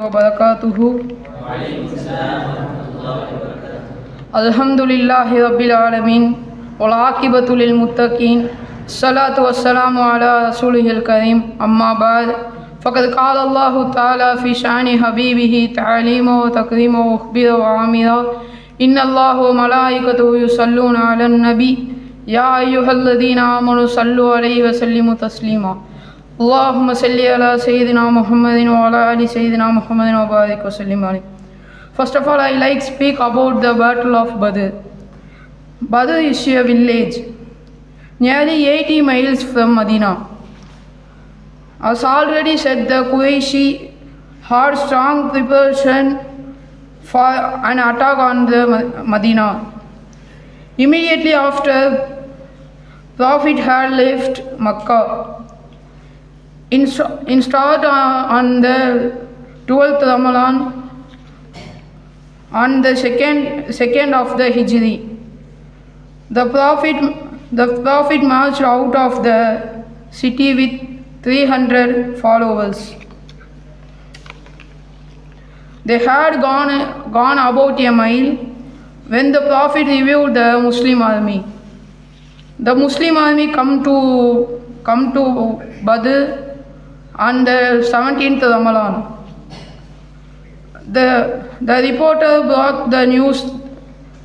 وبركاته. الحمد لله رب العالمين والعاقبة للمتقين الصلاة والسلام على رسوله الكريم أما بعد فقد قال الله تعالى في شأن حبيبه تعليما وتكريما وخبيرا وعامرا إن الله وملائكته يصلون على النبي يا أيها الذين آمنوا صلوا عليه وسلموا تسليما اللهم صل على سيدنا محمد وعلى آل سيدنا محمد وبارك وسلم عليه. First of all, I like to speak about the Battle of Badr. Badr is a village nearly 80 miles from Medina. As already said, the Qurayshi had strong preparation for an attack on the Medina. Immediately after, Prophet had left Makkah. Installed on the 12th Ramadan on the second of the Hijri. The Prophet marched out of the city with 300 followers. They had gone about a mile when the Prophet reviewed the Muslim army. The Muslim army come to Badr on the 17th Ramadan. The reporter brought the news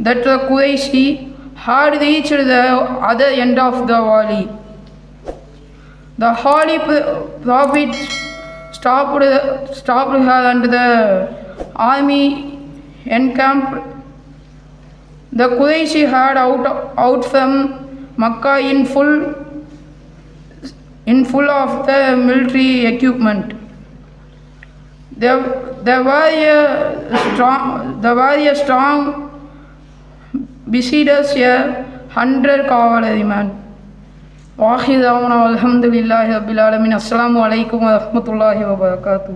that the Qurayshi had reached the other end of the valley. The Holy Prophet stopped her and the army encamped. The Qurayshi had out from Makkah in full of the military equipment. There were a strong besiegers, 100 cavalrymen. Wa akhir da'wana alhamdulillahi rabbil alamin. Assalamu alaikum wa rahmatullahi wa barakatuh.